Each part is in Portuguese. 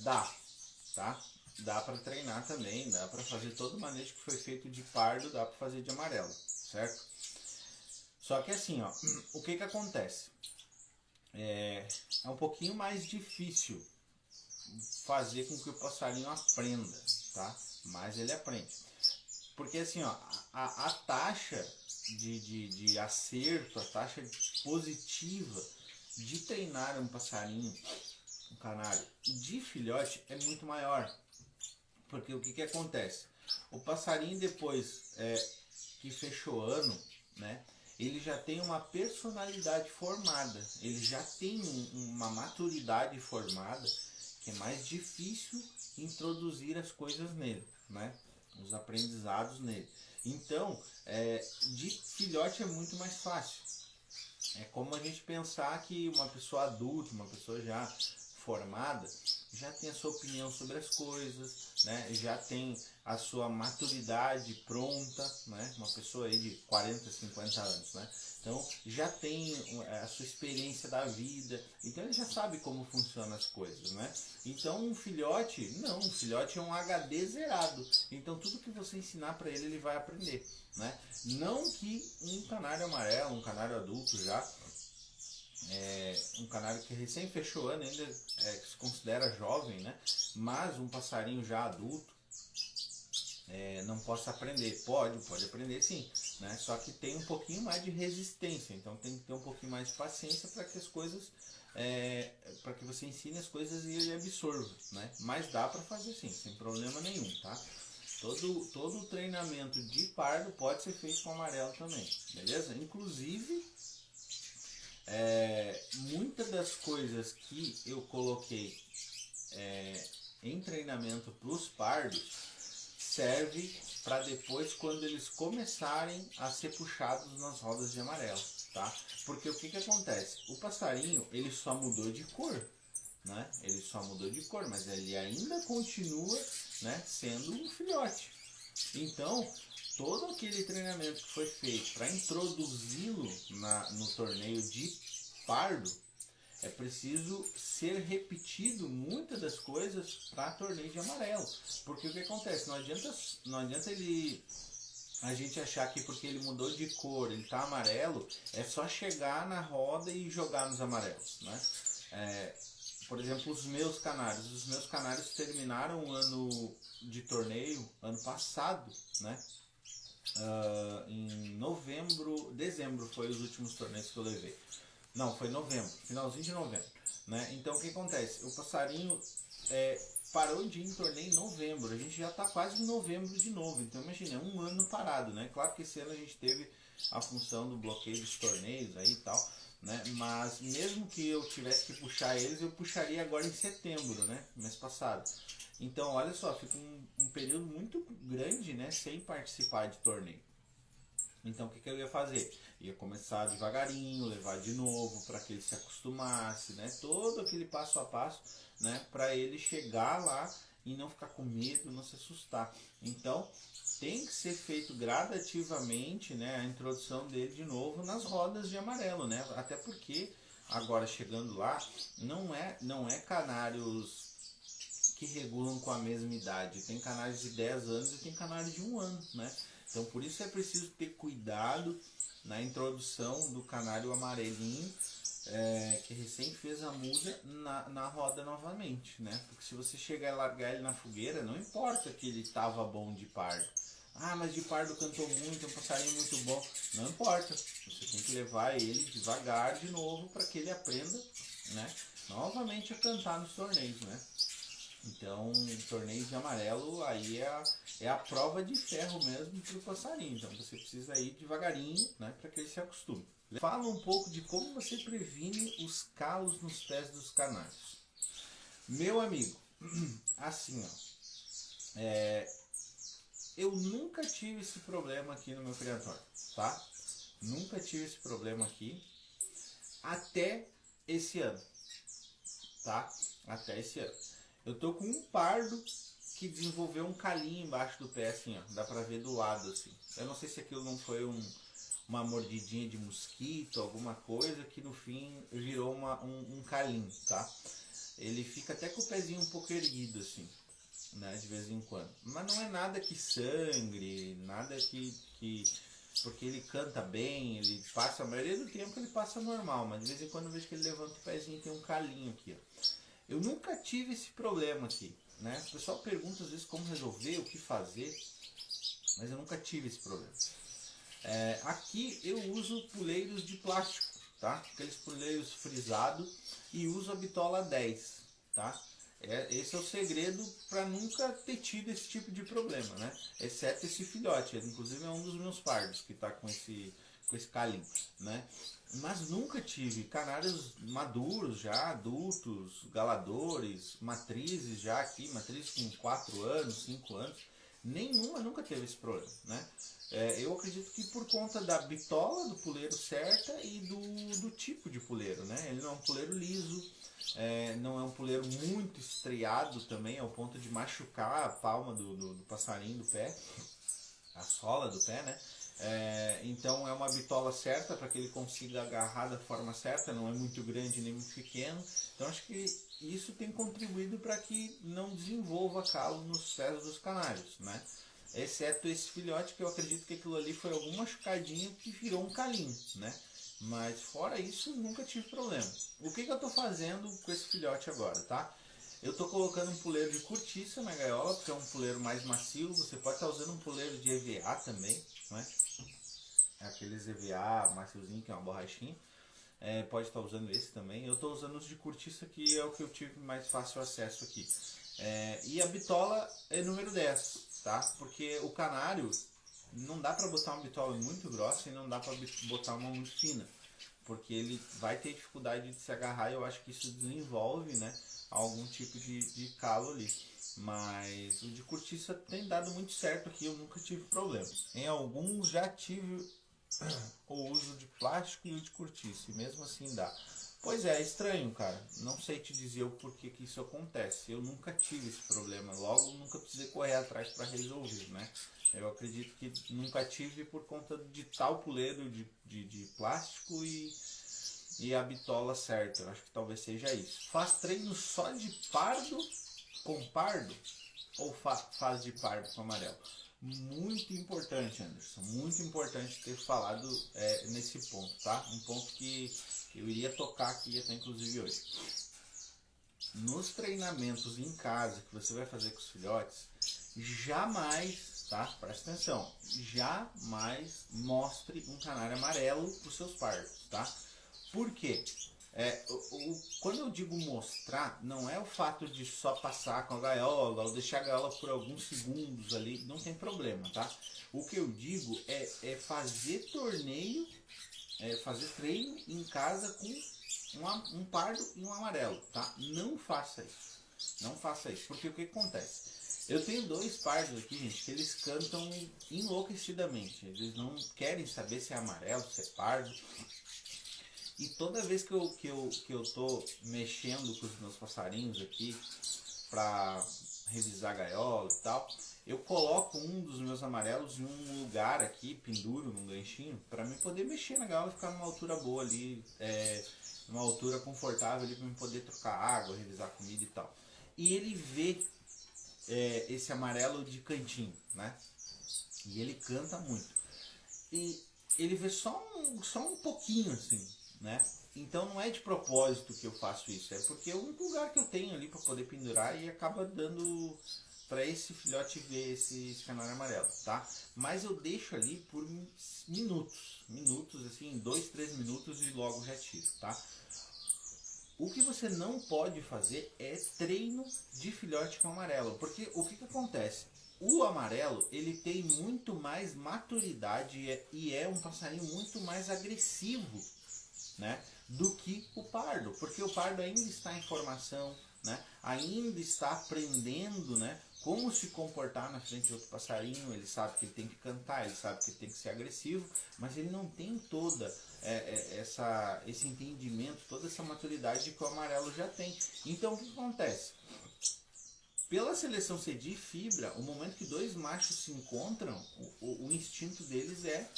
Dá, tá? Dá para treinar também, dá para fazer todo o manejo que foi feito de pardo, dá para fazer de amarelo, certo? Só que assim, ó, o que que acontece? É um pouquinho mais difícil fazer com que o passarinho aprenda, tá? Mas ele aprende. Porque assim, ó, a taxa de acerto, a taxa positiva de treinar um passarinho, um canário, de filhote é muito maior. Porque o que que acontece? O passarinho depois que fechou ano, né? Ele já tem uma personalidade formada, ele já tem uma maturidade formada que é mais difícil introduzir as coisas nele, né? Os aprendizados nele. Então, de filhote é muito mais fácil. É como a gente pensar que uma pessoa adulta, uma pessoa já formada, já tem a sua opinião sobre as coisas, né? Já tem a sua maturidade pronta, né? Uma pessoa aí de 40, 50 anos, né? Então já tem a sua experiência da vida, então ele já sabe como funcionam as coisas, né? Então um filhote, não, um filhote é um HD zerado, então tudo que você ensinar para ele vai aprender, né? Não que um canário amarelo, um canário adulto já, um canário que recém fechou ano ainda, que se considera jovem, né? Mas um passarinho já adulto não possa aprender. Pode aprender sim, né? Só que tem um pouquinho mais de resistência, então tem que ter um pouquinho mais de paciência para que as coisas, para que você ensine as coisas e ele absorva, né? Mas dá para fazer sim, sem problema nenhum, tá? Todo o treinamento de pardo pode ser feito com amarelo também, beleza? Inclusive, muitas das coisas que eu coloquei em treinamento para os pardos serve para depois, quando eles começarem a ser puxados nas rodas de amarelo, tá? Porque o que que acontece? O passarinho, ele só mudou de cor, né? Ele só mudou de cor, mas ele ainda continua, né, sendo um filhote. Então, todo aquele treinamento que foi feito para introduzi-lo no torneio de pardo, é preciso ser repetido muitas das coisas para torneio de amarelo. Porque o que acontece? Não adianta a gente achar que porque ele mudou de cor, ele está amarelo, é só chegar na roda e jogar nos amarelos, né? Por exemplo, os meus canários terminaram o ano de torneio ano passado, né? Em dezembro foi os últimos torneios que eu levei. Não, foi novembro, finalzinho de novembro, né? Então o que acontece? O passarinho parou de ir em torneio em novembro, a gente já está quase em novembro de novo, então imagina, é um ano parado, né? Claro que esse ano a gente teve a função do bloqueio dos torneios aí e tal, né? Mas mesmo que eu tivesse que puxar eles, eu puxaria agora em setembro, né? Mês passado. Então olha só, fica um período muito grande, né? Sem participar de torneio. Então o que eu ia fazer? Ia começar devagarinho, levar de novo para que ele se acostumasse, né? Todo aquele passo a passo, né? Para ele chegar lá e não ficar com medo, não se assustar. Então tem que ser feito gradativamente, né? A introdução dele de novo nas rodas de amarelo, né? Até porque agora chegando lá não é canários que regulam com a mesma idade. Tem canários de 10 anos e tem canários de 1 ano, né? Então por isso é preciso ter cuidado na introdução do canário amarelinho, que recém fez a muda na roda novamente, né? Porque se você chegar e largar ele na fogueira, não importa que ele estava bom de pardo. Ah, mas de pardo cantou muito, é um passarinho muito bom. Não importa, você tem que levar ele devagar de novo para que ele aprenda, né, novamente a cantar nos torneios, né? Então, torneio de amarelo aí é a prova de ferro mesmo para o passarinho. Então, você precisa ir devagarinho, né, para que ele se acostume. Fala um pouco de como você previne os calos nos pés dos canários. Meu amigo, assim, ó, eu nunca tive esse problema aqui no meu criatório, tá? Nunca tive esse problema aqui até esse ano, tá? Até esse ano. Eu tô com um pardo que desenvolveu um calinho embaixo do pé, assim, ó. Dá pra ver do lado, assim. Eu não sei se aquilo não foi uma mordidinha de mosquito, alguma coisa, que no fim virou um calinho, tá? ele fica até com o pezinho um pouco erguido assim, né, de vez em quando. Mas não é nada que sangre, nada que porque ele canta bem, ele passa, a maioria do tempo ele passa normal, mas de vez em quando eu vejo que ele levanta o pezinho e tem um calinho aqui, ó. Eu nunca tive esse problema aqui, né? O pessoal pergunta às vezes como resolver, o que fazer, mas eu nunca tive esse problema. Aqui eu uso puleiros de plástico, tá? Aqueles puleiros frisados, e uso a bitola 10, tá? Esse é o segredo para nunca ter tido esse tipo de problema, né? Exceto esse filhote, inclusive é um dos meus pardos que está com esse calinho, né? Mas nunca tive canários maduros já, adultos, galadores, matrizes já aqui, matrizes com 4 anos, 5 anos, nenhuma nunca teve esse problema, né? Eu acredito que por conta da bitola do puleiro certa e do tipo de puleiro, né? Ele não é um puleiro liso, não é um puleiro muito estreado também, ao ponto de machucar a palma do passarinho do pé, a sola do pé, né? Então é uma bitola certa para que ele consiga agarrar da forma certa, não é muito grande nem muito pequeno. Então acho que isso tem contribuído para que não desenvolva calo nos pés dos canários, né? Exceto esse filhote, que eu acredito que aquilo ali foi algum machucadinho que virou um calinho, né? Mas fora isso, nunca tive problema. O que eu estou fazendo com esse filhote agora, tá? Eu estou colocando um puleiro de cortiça na gaiola, porque é um puleiro mais macio. Você pode estar usando um puleiro de EVA também, né? Aqueles EVA maciozinho, que é uma borrachinha. Pode estar usando esse também. Eu estou usando os de cortiça, que é o que eu tive mais fácil acesso aqui. E a bitola é número 10. Tá? Porque o canário não dá para botar uma bitola muito grossa e não dá para botar uma muito fina, porque ele vai ter dificuldade de se agarrar, e eu acho que isso desenvolve, né, algum tipo de calo ali. Mas o de cortiça tem dado muito certo aqui, eu nunca tive problemas. Em alguns já tive o uso de plástico e o de cortiça, e mesmo assim dá. Pois é estranho, cara. Não sei te dizer o porquê que isso acontece. Eu nunca tive esse problema. Logo, nunca precisei correr atrás para resolver, né? Eu acredito que nunca tive por conta de tal puleiro de plástico e a bitola certa. Eu acho que talvez seja isso. Faz treino só de pardo com pardo? Ou faz de pardo com amarelo? Muito importante, Anderson. Muito importante ter falado nesse ponto, tá? Um ponto que eu iria tocar aqui até inclusive hoje. Nos treinamentos em casa que você vai fazer com os filhotes, jamais, tá? Presta atenção, jamais mostre um canário amarelo para os seus pardos, tá? Por quê? Quando eu digo mostrar, não é o fato de só passar com a gaiola ou deixar a gaiola por alguns segundos ali, não tem problema, tá? O que eu digo é fazer torneio, fazer treino em casa com um pardo e um amarelo, tá? Não faça isso. Não faça isso, porque o que acontece? Eu tenho 2 pardos aqui, gente, que eles cantam enlouquecidamente. Eles não querem saber se é amarelo, se é pardo. E toda vez que eu tô mexendo com os meus passarinhos aqui para revisar a gaiola e tal, eu coloco um dos meus amarelos em um lugar aqui, penduro num ganchinho, para mim poder mexer na gaiola e ficar numa altura boa ali, numa altura confortável ali, para mim poder trocar água, revisar comida e tal. E ele vê esse amarelo de cantinho, né? E ele canta muito. E ele vê só um pouquinho assim, né? Então não é de propósito que eu faço isso, é porque é o único lugar que eu tenho ali para poder pendurar, e acaba dando para esse filhote ver esse canário amarelo, tá? Mas eu deixo ali por minutos assim, 2, 3 minutos, e logo retiro, tá? O que você não pode fazer é treino de filhote com amarelo, porque o que acontece? O amarelo, ele tem muito mais maturidade e é um passarinho muito mais agressivo, né, do que o pardo, porque o pardo ainda está em formação, né, ainda está aprendendo, né, como se comportar na frente de outro passarinho. Ele sabe que ele tem que cantar, ele sabe que ele tem que ser agressivo, mas ele não tem toda esse entendimento, toda essa maturidade que o amarelo já tem. Então o que acontece? Pela seleção ser de fibra, o momento que 2 machos se encontram, o instinto deles é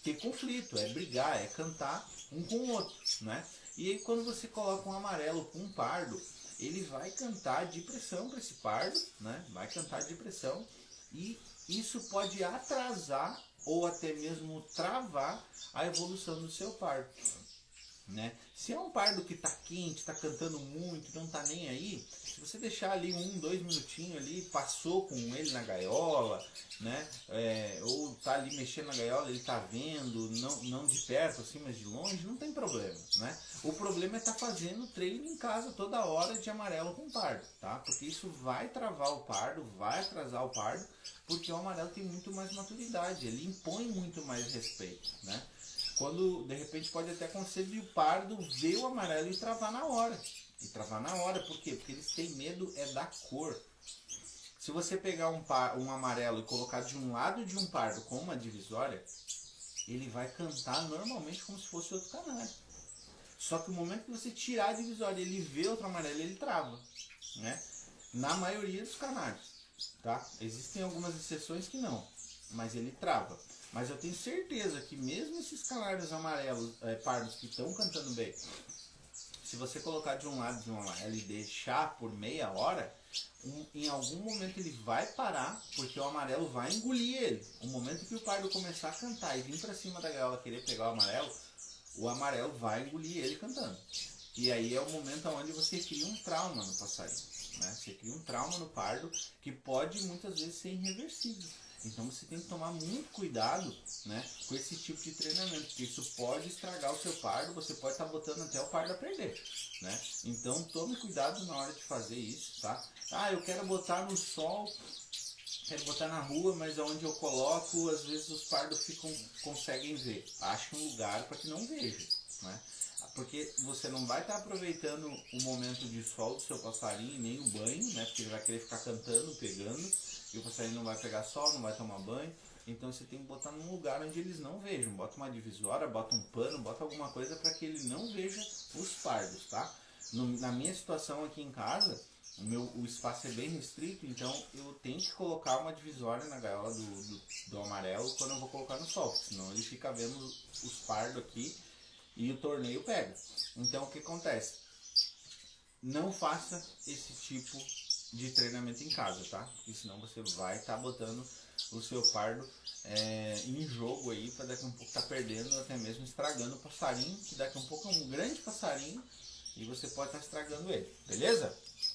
ter conflito, é brigar, é cantar um com o outro, né? E aí quando você coloca um amarelo com um pardo, ele vai cantar de pressão para esse pardo, né? Vai cantar de pressão e isso pode atrasar ou até mesmo travar a evolução do seu pardo, né? Se é um pardo que está quente, está cantando muito, não está nem aí, se você deixar ali 1, 2 minutinhos ali, passou com ele na gaiola, né? Ou tá ali mexendo na gaiola, ele tá vendo, não de perto assim, mas de longe, não tem problema, né? O problema é estar fazendo treino em casa toda hora de amarelo com pardo, tá? Porque isso vai travar o pardo, vai atrasar o pardo, porque o amarelo tem muito mais maturidade, ele impõe muito mais respeito, né? Quando de repente pode até acontecer de o pardo ver o amarelo e travar na hora. E travar na hora, por quê? Porque eles têm medo da cor. Se você pegar um amarelo e colocar de um lado de um pardo com uma divisória, ele vai cantar normalmente como se fosse outro canário. Só que no momento que você tirar a divisória e ele vê outro amarelo, ele trava, né? Na maioria dos canários, tá? Existem algumas exceções que não, mas ele trava. Mas eu tenho certeza que mesmo esses canários amarelos, pardos que estão cantando bem, se você colocar de um lado de um amarelo e deixar por meia hora, em algum momento ele vai parar, porque o amarelo vai engolir ele. O momento que o pardo começar a cantar e vir para cima da gaiola querer pegar o amarelo vai engolir ele cantando. E aí é o momento onde você cria um trauma no passarinho, né? Você cria um trauma no pardo que pode muitas vezes ser irreversível. Então você tem que tomar muito cuidado, né, com esse tipo de treinamento, porque isso pode estragar o seu pardo, você pode estar botando até o pardo a perder, né? Então tome cuidado na hora de fazer isso, tá? Ah, eu quero botar no sol, quero botar na rua, mas onde eu coloco, às vezes os pardos conseguem ver. Ache um lugar para que não veja, né? Porque você não vai estar aproveitando o momento de sol do seu passarinho, nem o banho, né? Porque ele vai querer ficar cantando, pegando, e o passarinho não vai pegar sol, não vai tomar banho. Então você tem que botar num lugar onde eles não vejam. Bota uma divisória, bota um pano, bota alguma coisa para que ele não veja os pardos, tá? Na minha situação aqui em casa, o espaço é bem restrito, então eu tenho que colocar uma divisória na gaiola do amarelo quando eu vou colocar no sol, porque senão ele fica vendo os pardos aqui e o torneio pega. Então o que acontece? Não faça esse tipo de treinamento em casa, tá? Porque senão você vai estar botando o seu pardo em jogo aí, para daqui a um pouco estar perdendo, até mesmo estragando o passarinho, que daqui a um pouco é um grande passarinho e você pode estar estragando ele, beleza?